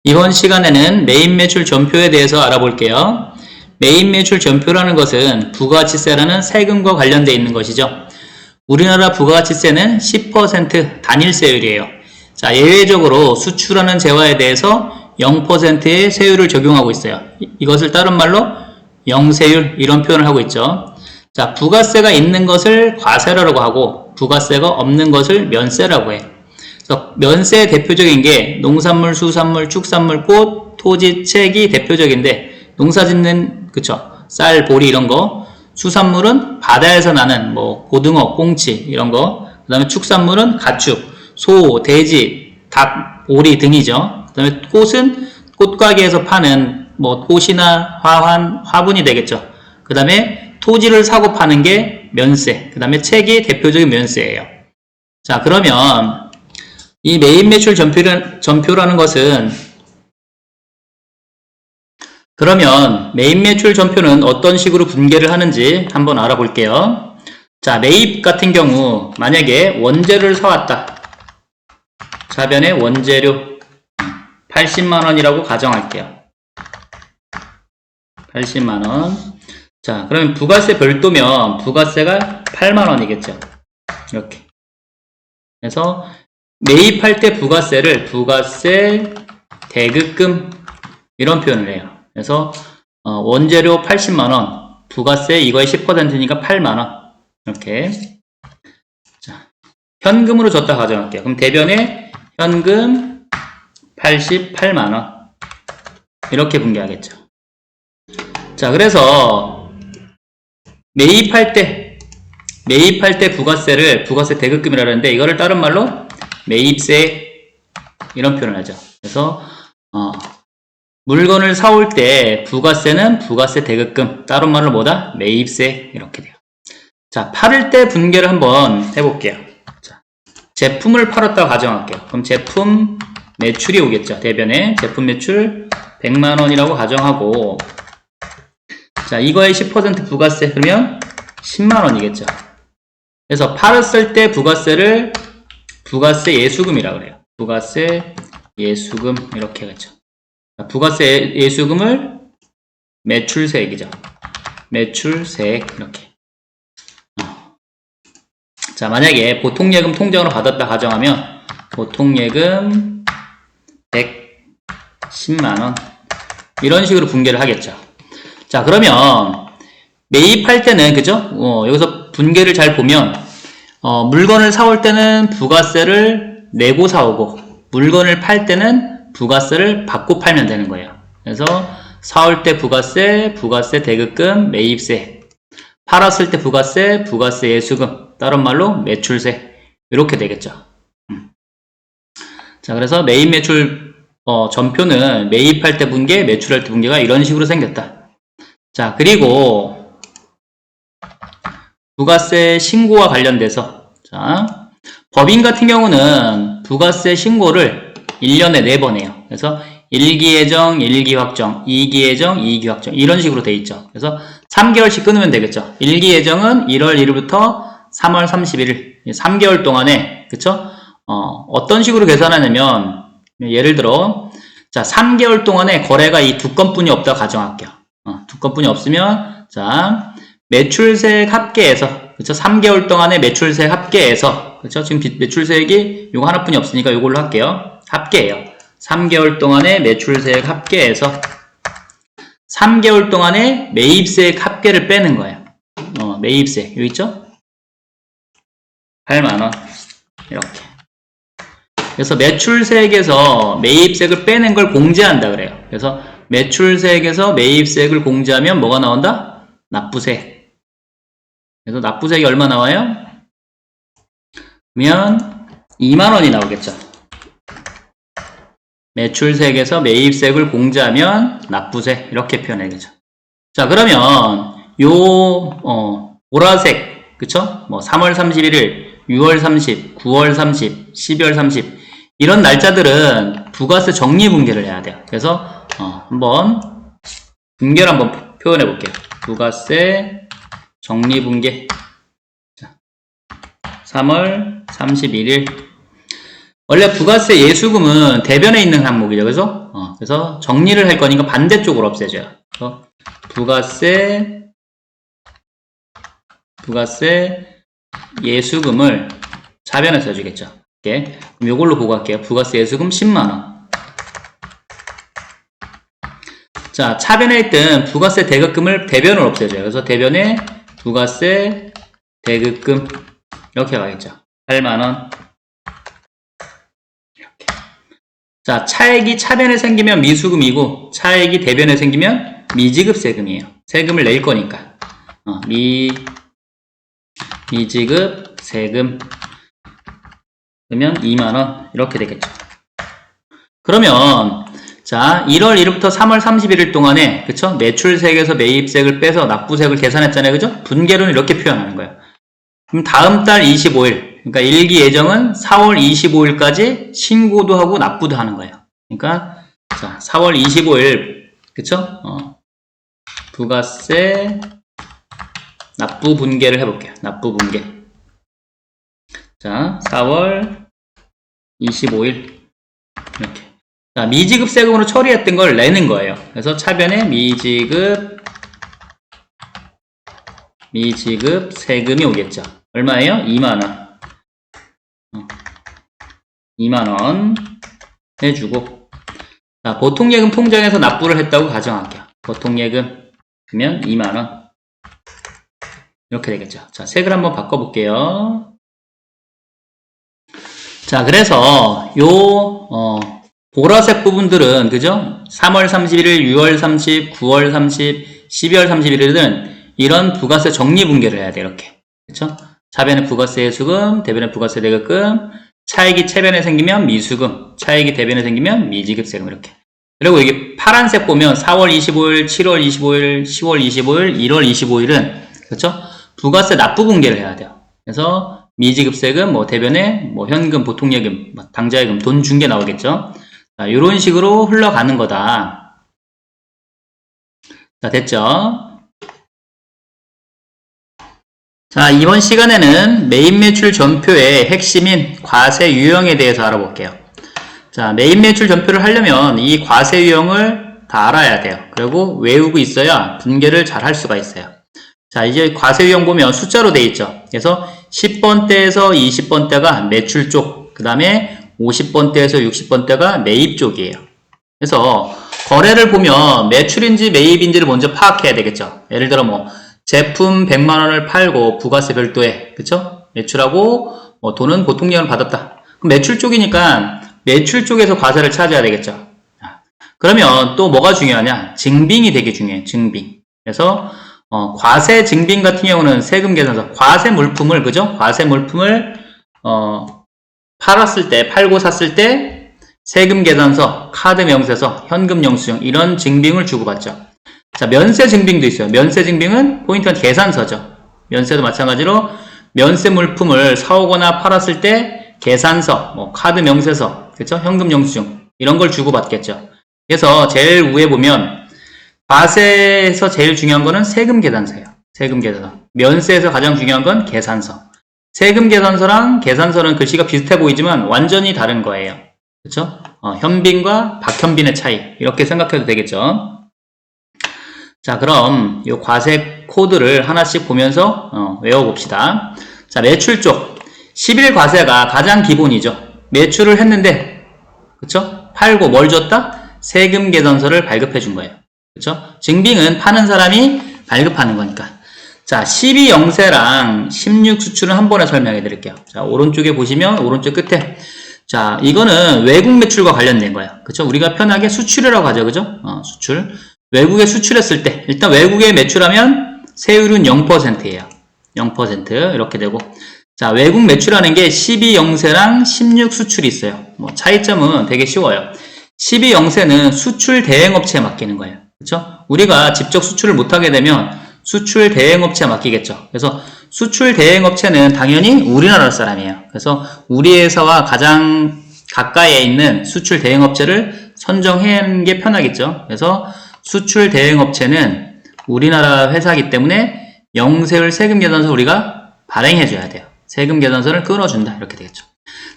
이번 시간에는 메인 매출 전표에 대해서 알아볼게요. 메인 매출 전표라는 것은 부가가치세라는 세금과 관련되어 있는 것이죠. 우리나라 부가가치세는 10% 단일세율이에요. 자, 예외적으로 수출하는 재화에 대해서 0%의 세율을 적용하고 있어요. 이것을 다른 말로 영세율 이런 표현을 하고 있죠. 자, 부가세가 있는 것을 과세라고 하고 부가세가 없는 것을 면세라고 해요. 그래서 면세의 대표적인 게 농산물, 수산물, 축산물, 꽃, 토지, 책이 대표적인데 농사 짓는 그쵸 쌀, 보리 이런 거, 수산물은 바다에서 나는 뭐 고등어, 꽁치 이런 거, 그 다음에 축산물은 가축, 소, 돼지, 닭, 오리 등이죠. 그 다음에 꽃은 꽃가게에서 파는 뭐 꽃이나 화분이 되겠죠. 그 다음에 토지를 사고 파는 게 면세, 그 다음에 책이 대표적인 면세예요. 자, 그러면 이 메인 매출 전표라는 것은 그러면 메인 매출 전표는 어떤 식으로 분개를 하는지 한번 알아볼게요. 자, 매입 같은 경우 만약에 원재료를 사왔다. 자변에 원재료 80만원이라고 가정할게요. 80만원. 자, 그러면 부가세 별도면 부가세가 8만원이겠죠. 이렇게. 그래서 매입할 때 부가세를 부가세 대급금 이런 표현을 해요. 그래서 원재료 80만원, 부가세 이거의 10%니까 8만원 이렇게. 자, 현금으로 줬다 가정할게요. 그럼 대변에 현금 88만원 이렇게 분개하겠죠. 자, 그래서 매입할 때 부가세를 부가세 대급금이라고 하는데 이거를 다른 말로 매입세 이런 표현을 하죠. 그래서 물건을 사올 때 부가세는 부가세 대급금, 다른 말로 뭐다? 매입세 이렇게 돼요. 자, 팔을 때 분개를 한번 해볼게요. 자, 제품을 팔았다고 가정할게요. 그럼 제품 매출이 오겠죠. 대변에 제품 매출 100만원이라고 가정하고, 자, 이거의 10% 부가세 그러면 10만원이겠죠. 그래서 팔았을 때 부가세를 부가세 예수금이라고 그래요. 부가세 예수금 이렇게 하겠죠. 부가세 예수금을 매출세액이죠. 매출세액 이렇게. 자, 만약에 보통예금 통장으로 받았다 가정하면 보통예금 110만원 이런 식으로 분개를 하겠죠. 자, 그러면 매입할 때는 그죠? 여기서 분개를 잘 보면 물건을 사올 때는 부가세를 내고 사오고 물건을 팔 때는 부가세를 받고 팔면 되는 거예요. 그래서 사올 때 부가세, 부가세 대급금, 매입세, 팔았을 때 부가세, 부가세 예수금, 다른 말로 매출세 이렇게 되겠죠. 자, 그래서 메인 매출 전표는 매입할 때 분개, 매출할 때 분개가 이런 식으로 생겼다. 자, 그리고 부가세 신고와 관련돼서, 자, 법인 같은 경우는 부가세 신고를 1년에 4번 해요. 그래서 1기 예정, 1기 확정, 2기 예정, 2기 확정 이런 식으로 돼 있죠. 그래서 3개월씩 끊으면 되겠죠. 1기 예정은 1월 1일부터 3월 31일 3개월 동안에 그쵸? 어떤 식으로 계산하냐면 예를 들어 자, 3개월 동안에 거래가 이 2건뿐이 없다 가정할게요. 2건뿐이 없으면 자, 매출세액 합계해서 그쵸? 3개월 동안에 매출세액 합계해서 그쵸? 지금 매출세액이 요거 하나뿐이 없으니까 요걸로 할게요. 합계예요. 3개월 동안에 매출세액 합계해서 3개월 동안에 매입세액 합계를 빼는 거예요. 매입세 여기 있죠? 8만원 이렇게. 그래서 매출세액에서 매입세액을 빼는 걸 공제한다 그래요. 그래서 매출세액에서 매입세액을 공제하면 뭐가 나온다? 납부세. 그래서 납부세액이 얼마 나와요? 그러면 2만원이 나오겠죠. 매출세액에서 매입세액을 공제하면 납부세 이렇게 표현해야겠죠. 자, 그러면 요 보라색 그쵸? 뭐 3월 31일, 6월 30, 9월 30, 12월 30 이런 날짜들은 부가세 정리분개를 해야 돼요. 그래서 한번 분개를 한번 표현해 볼게요. 부가세 정리분개. 자, 3월 31일 원래 부가세 예수금은 대변에 있는 항목이죠. 그래서 그래서 정리를 할 거니까 반대쪽으로 없애줘요. 그래서 부가세 예수금을 차변에 써주겠죠. 이렇게. 그럼 이걸로 보고 갈게요. 부가세 예수금 10만원. 자, 차변에 있던 부가세 대급금을 대변을 없애줘요. 그래서 대변에 부가세 대급금 이렇게 가겠죠. 8만원. 이렇게. 자, 차액이 차변에 생기면 미수금이고 차액이 대변에 생기면 미지급 세금이에요. 세금을 낼 거니까. 미지급 세금 그러면 2만원 이렇게 되겠죠. 그러면 자 1월 1일부터 3월 31일 동안에 그쵸? 매출세액에서 매입세액을 빼서 납부세액을 계산했잖아요. 그죠? 분계로는 이렇게 표현하는 거예요. 그럼 다음 달 25일 그러니까 일기 예정은 4월 25일까지 신고도 하고 납부도 하는 거예요. 그러니까 자 4월 25일 그쵸? 부가세 납부 분계를 해볼게요. 납부 분계. 자, 4월 25일. 이렇게. 자, 미지급 세금으로 처리했던 걸 내는 거예요. 그래서 차변에 미지급 세금이 오겠죠. 얼마예요? 2만원. 2만원 해주고. 자, 보통예금 통장에서 납부를 했다고 가정할게요. 보통예금. 그러면 2만원. 이렇게 되겠죠. 자, 색을 한번 바꿔볼게요. 자, 그래서 보라색 부분들은, 그죠? 3월 31일, 6월 30, 9월 30, 12월 31일은 이런 부가세 정리분계를 해야 돼, 이렇게. 그쵸? 차변에 부가세 예수금, 대변에 부가세 대급금, 차액이 차변에 생기면 미수금, 차액이 대변에 생기면 미지급세금, 이렇게. 그리고 여기 파란색 보면 4월 25일, 7월 25일, 10월 25일, 1월 25일은, 그쵸? 부가세 납부분계를 해야 돼요. 그래서 미지급세금, 뭐 대변에 뭐 현금, 보통예금, 당좌예금, 돈 준 게 나오겠죠. 자, 이런 식으로 흘러가는 거다. 자, 됐죠? 자, 이번 시간에는 매입 매출 전표의 핵심인 과세 유형에 대해서 알아볼게요. 자, 매입 매출 전표를 하려면 이 과세 유형을 다 알아야 돼요. 그리고 외우고 있어야 분계를 잘 할 수가 있어요. 자, 이제 과세 유형 보면 숫자로 돼 있죠. 그래서 10번대에서 20번대가 매출 쪽, 그 다음에 50번대에서 60번대가 매입 쪽이에요. 그래서 거래를 보면 매출인지 매입인지를 먼저 파악해야 되겠죠. 예를 들어 뭐 제품 100만원을 팔고 부가세 별도에, 그쵸? 매출하고 뭐 돈은 보통예금을 받았다. 그럼 매출 쪽이니까 매출 쪽에서 과세를 찾아야 되겠죠. 그러면 또 뭐가 중요하냐? 증빙이 되게 중요해요. 증빙. 그래서 과세 증빙 같은 경우는 세금 계산서, 과세 물품을, 그죠? 과세 물품을, 팔았을 때, 팔고 샀을 때, 세금 계산서, 카드 명세서, 현금 영수증, 이런 증빙을 주고받죠. 자, 면세 증빙도 있어요. 면세 증빙은 포인트는 계산서죠. 면세도 마찬가지로, 면세 물품을 사오거나 팔았을 때, 계산서, 뭐, 카드 명세서, 그죠? 현금 영수증, 이런 걸 주고받겠죠. 그래서 제일 위에 보면, 과세에서 제일 중요한 거는 세금 계산서예요. 세금 계산서. 면세에서 가장 중요한 건 계산서. 세금 계산서랑 계산서는 글씨가 비슷해 보이지만 완전히 다른 거예요. 그렇죠? 현빈과 박현빈의 차이. 이렇게 생각해도 되겠죠? 자, 그럼 이 과세 코드를 하나씩 보면서 외워봅시다. 자, 매출 쪽. 10일 과세가 가장 기본이죠. 매출을 했는데, 그렇죠? 팔고 뭘 줬다? 세금 계산서를 발급해 준 거예요. 그렇죠? 증빙은 파는 사람이 발급하는 거니까. 자, 12영세랑 16수출은 한 번에 설명해 드릴게요. 자, 오른쪽에 보시면 오른쪽 끝에. 자, 이거는 외국 매출과 관련된 거예요. 그렇죠? 우리가 편하게 수출이라고 하죠. 그죠? 수출. 외국에 수출했을 때 일단 외국에 매출하면 세율은 0%예요. 0% 이렇게 되고. 자, 외국 매출하는 게 12영세랑 16수출이 있어요. 뭐 차이점은 되게 쉬워요. 12영세는 수출 대행업체에 맡기는 거예요. 그렇죠? 우리가 직접 수출을 못하게 되면 수출 대행업체에 맡기겠죠. 그래서 수출 대행업체는 당연히 우리나라 사람이에요. 그래서 우리 회사와 가장 가까이에 있는 수출 대행업체를 선정하는 게 편하겠죠. 그래서 수출 대행업체는 우리나라 회사이기 때문에 영세율 세금 계산서 우리가 발행해 줘야 돼요. 세금 계산서를 끊어준다. 이렇게 되겠죠.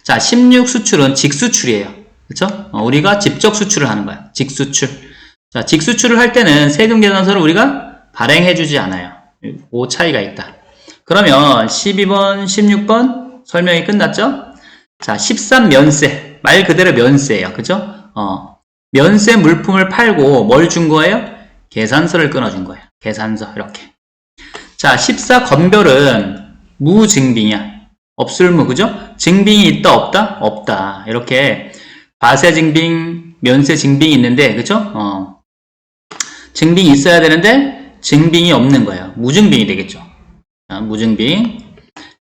자, 16수출은 직수출이에요. 그쵸? 우리가 직접 수출을 하는 거야. 직수출. 자, 직수출을 할 때는 세금 계산서를 우리가 발행해주지 않아요. 그 차이가 있다. 그러면 12번, 16번 설명이 끝났죠? 자, 13면세. 말 그대로 면세예요. 그죠? 면세 물품을 팔고 뭘 준 거예요? 계산서를 끊어준 거예요. 계산서, 이렇게. 자, 14건별은 무증빙이야. 없을무, 그죠? 증빙이 있다, 없다? 없다. 이렇게 과세증빙, 면세증빙이 있는데, 그죠? 증빙이 있어야 되는데 증빙이 없는 거예요. 무증빙이 되겠죠. 자, 무증빙.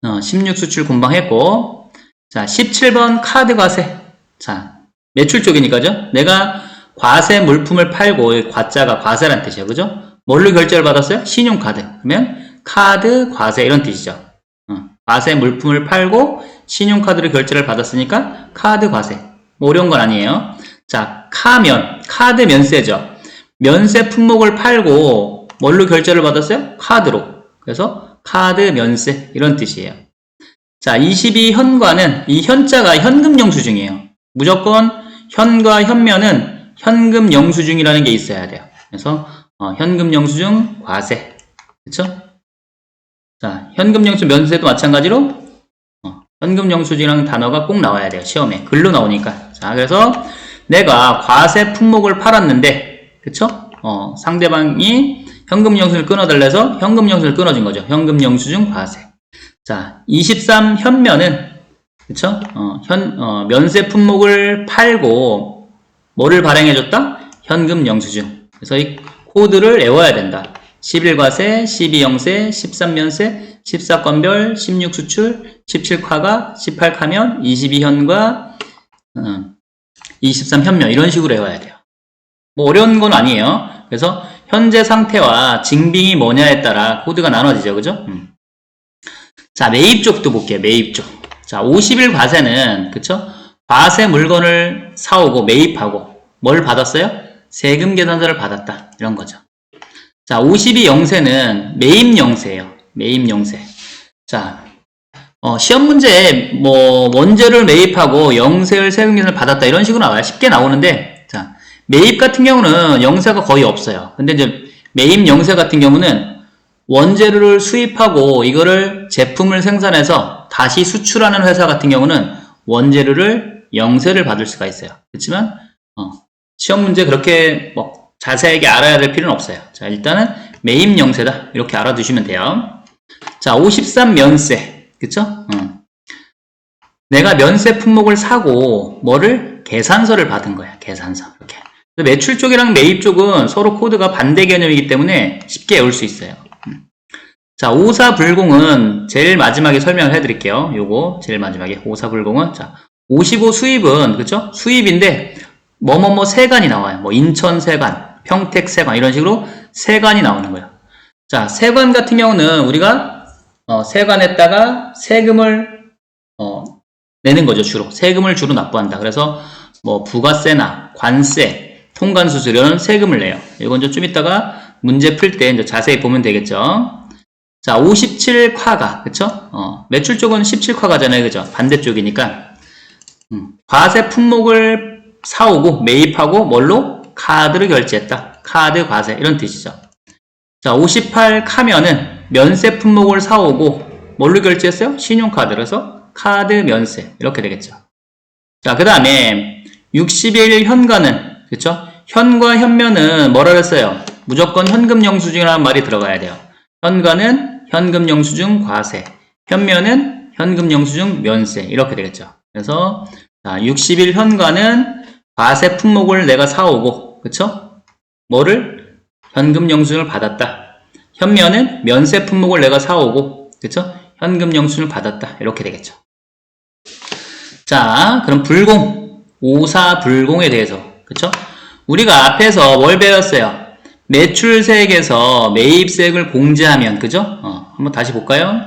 16수출 금방 했고, 자, 17번 카드 과세. 자, 매출 쪽이니까죠. 내가 과세 물품을 팔고, 과자가 과세란 뜻이에요. 그죠? 뭘로 결제를 받았어요? 신용카드. 그러면 카드 과세 이런 뜻이죠. 과세 물품을 팔고 신용카드로 결제를 받았으니까 카드 과세. 뭐 어려운 건 아니에요. 자, 카드 면세죠. 면세 품목을 팔고 뭘로 결제를 받았어요? 카드로. 그래서 카드 면세 이런 뜻이에요. 자, 22현과는 이 현자가 현금 영수증이에요. 무조건 현과 현면은 현금 영수증이라는 게 있어야 돼요. 그래서 현금 영수증 과세. 그쵸? 자, 현금 영수증 면세도 마찬가지로 현금 영수증이라는 단어가 꼭 나와야 돼요. 시험에. 글로 나오니까. 자, 그래서 내가 과세 품목을 팔았는데, 그쵸? 상대방이 현금 영수증을 끊어달래서 현금 영수증을 끊어준 거죠. 현금 영수증 과세. 자, 23현면은, 그쵸? 면세 품목을 팔고, 뭐를 발행해줬다? 현금 영수증. 그래서 이 코드를 외워야 된다. 11과세, 12영세, 13면세, 14건별, 16수출, 17과가, 18카면, 22현과, 23현면 이런 식으로 외워야 돼요. 뭐 어려운 건 아니에요. 그래서 현재 상태와 증빙이 뭐냐에 따라 코드가 나눠지죠. 그죠? 자, 매입 쪽도 볼게요. 매입 쪽. 자, 50일 과세는, 그쵸? 과세 물건을 사오고 매입하고 뭘 받았어요? 세금 계산서를 받았다. 이런 거죠. 자, 52영세는 매입 영세예요. 매입 영세. 자, 시험 문제에 뭐 원재료를 매입하고 영세를 세금 계산을 받았다 이런 식으로 나와요. 쉽게 나오는데, 자, 매입 같은 경우는 영세가 거의 없어요. 근데 이제 매입 영세 같은 경우는 원재료를 수입하고 이거를 제품을 생산해서 다시 수출하는 회사 같은 경우는 원재료를 영세를 받을 수가 있어요. 그렇지만 시험 문제 그렇게 뭐 자세하게 알아야 될 필요는 없어요. 자, 일단은 매입 영세다 이렇게 알아두시면 돼요. 자, 53면세. 그쵸? 내가 면세 품목을 사고 뭐를? 계산서를 받은 거야. 계산서. 이렇게. 매출 쪽이랑 매입 쪽은 서로 코드가 반대 개념이기 때문에 쉽게 외울 수 있어요. 자, 오사불공은 제일 마지막에 설명을 해드릴게요. 요거 제일 마지막에 오사불공은, 자, 55 수입은, 그쵸? 수입인데 뭐뭐뭐 세관이 나와요. 뭐 인천 세관, 평택 세관 이런 식으로 세관이 나오는 거예요. 자, 세관 같은 경우는 우리가 세관에다가 세금을 내는 거죠. 주로 세금을 주로 납부한다. 그래서 뭐 부가세나 관세, 통관수수료 이런 세금을 내요. 이건 좀 이따가 문제 풀 때 이제 자세히 보면 되겠죠. 자, 57과가, 그쵸? 매출 쪽은 17과가잖아요. 그죠? 반대쪽이니까. 과세 품목을 사오고 매입하고 뭘로? 카드를 결제했다. 카드 과세. 이런 뜻이죠. 자, 58카면은 면세 품목을 사오고 뭘로 결제했어요? 신용카드. 그래서 카드 면세. 이렇게 되겠죠. 자, 그 다음에 60일 현가는, 그쵸? 현과 현면은 뭐라 그랬어요? 무조건 현금 영수증이라는 말이 들어가야 돼요. 현가는 현금 영수증 과세, 현면은 현금 영수증 면세 이렇게 되겠죠. 그래서 자, 60일 현가는 과세 품목을 내가 사오고, 그쵸? 뭐를? 현금 영수증을 받았다. 현면은 면세 품목을 내가 사오고, 그쵸? 현금 영수증을 받았다. 이렇게 되겠죠. 자, 그럼 불공, 오사불공에 대해서, 그쵸? 우리가 앞에서 뭘 배웠어요? 매출세액에서 매입세액을 공제하면, 그죠? 한번 다시 볼까요?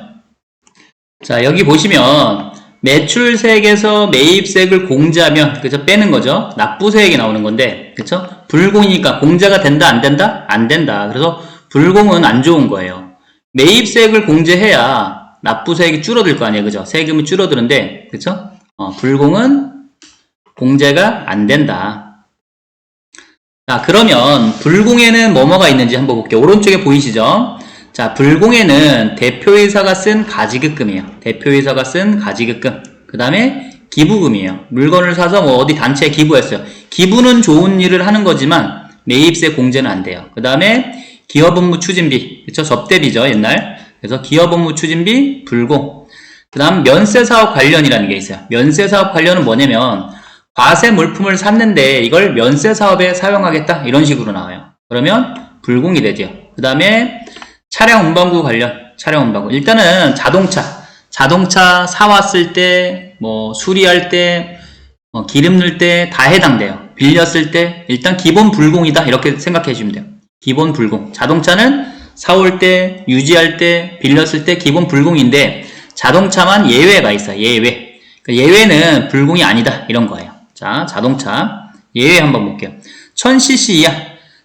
자, 여기 보시면 매출세액에서 매입세액을 공제하면, 그죠? 빼는 거죠. 납부세액이 나오는 건데, 그쵸? 불공이니까 공제가 된다, 안 된다? 안 된다. 그래서 불공은 안 좋은 거예요. 매입세액을 공제해야 납부세액이 줄어들 거 아니에요, 그죠? 세금이 줄어드는데, 그쵸? 불공은 공제가 안 된다. 자, 그러면 불공에는 뭐뭐가 있는지 한번 볼게요. 오른쪽에 보이시죠? 자, 불공에는 대표이사가 쓴 가지급금이에요. 대표이사가 쓴 가지급금. 그 다음에 기부금이에요. 물건을 사서 뭐 어디 단체에 기부했어요. 기부는 좋은 일을 하는 거지만 매입세 공제는 안 돼요. 그 다음에 기업 업무 추진비, 그쵸? 접대비죠, 옛날. 그래서 기업 업무 추진비 불공. 그 다음 면세사업 관련이라는 게 있어요. 면세사업 관련은 뭐냐면 과세 물품을 샀는데 이걸 면세사업에 사용하겠다, 이런 식으로 나와요. 그러면 불공이 되죠. 그 다음에 차량 운반구 관련, 차량 운반구. 일단은 자동차 사왔을 때, 뭐 수리할 때, 기름 넣을 때 다 해당돼요. 빌렸을 때 일단 기본 불공이다, 이렇게 생각해 주시면 돼요. 기본 불공. 자동차는 사올 때, 유지할 때, 빌렸을 때 기본 불공인데 자동차만 예외가 있어요. 예외. 예외는 불공이 아니다, 이런 거예요. 자, 자동차 예외 한번 볼게요. 1000cc 이하.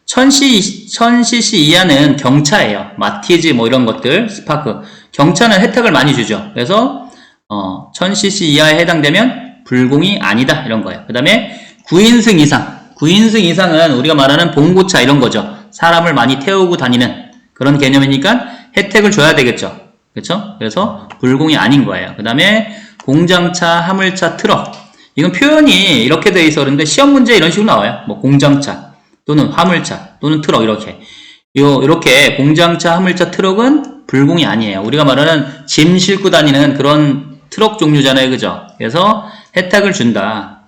1000cc 이하는 경차예요. 마티즈 뭐 이런 것들, 스파크. 경차는 혜택을 많이 주죠. 그래서 1000cc 이하에 해당되면 불공이 아니다, 이런 거예요. 그 다음에 9인승 이상. 9인승 이상은 우리가 말하는 봉고차 이런 거죠. 사람을 많이 태우고 다니는 그런 개념이니까 혜택을 줘야 되겠죠. 그렇죠? 그래서 불공이 아닌 거예요. 그 다음에 공장차, 화물차, 트럭. 이건 표현이 이렇게 돼 있어 그런데 시험 문제 이런 식으로 나와요. 뭐 공장차 또는 화물차 또는 트럭 이렇게 공장차, 화물차, 트럭은 불공이 아니에요. 우리가 말하는 짐 싣고 다니는 그런 트럭 종류잖아요. 그죠? 그래서 혜택을 준다.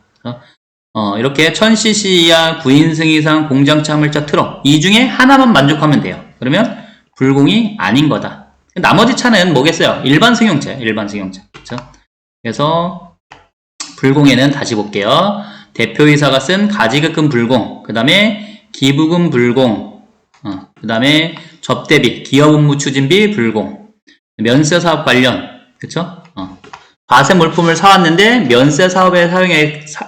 이렇게 1000cc 이하 9인승 이상 공장차, 화물차, 트럭 이 중에 하나만 만족하면 돼요. 그러면 불공이 아닌 거다. 나머지 차는 뭐겠어요? 일반 승용차. 그렇죠? 그래서 불공에는 다시 볼게요. 대표이사가 쓴 가지급금 불공, 그 다음에 기부금 불공, 그 다음에 접대비, 기업 업무 추진비 불공, 면세사업 관련, 그쵸? 과세 물품을 사왔는데 면세사업에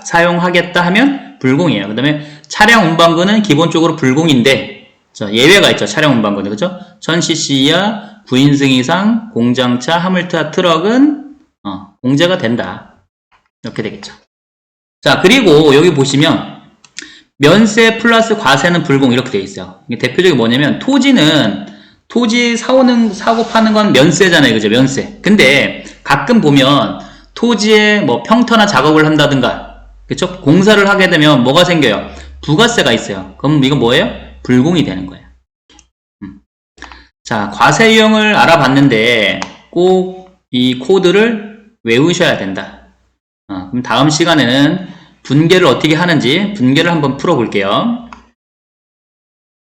사용하겠다 하면 불공이에요. 그 다음에 차량 운반구는 기본적으로 불공인데, 예외가 있죠. 차량 운반구는, 그쵸? 1000cc 이하 9인승 이상 공장차, 화물차, 트럭은 공제가 된다. 이렇게 되겠죠. 자, 그리고 여기 보시면 면세 플러스 과세는 불공 이렇게 되어 있어요. 이게 대표적인 뭐냐면 토지 사고 파는 건 면세잖아요. 그죠? 면세. 근데 가끔 보면 토지에 뭐 평터나 작업을 한다든가, 그쵸? 공사를 하게 되면 뭐가 생겨요? 부가세가 있어요. 그럼 이건 뭐예요? 불공이 되는 거예요. 자, 과세 유형을 알아봤는데 꼭 이 코드를 외우셔야 된다. 그럼 다음 시간에는 분계를 어떻게 하는지 분계를 한번 풀어볼게요.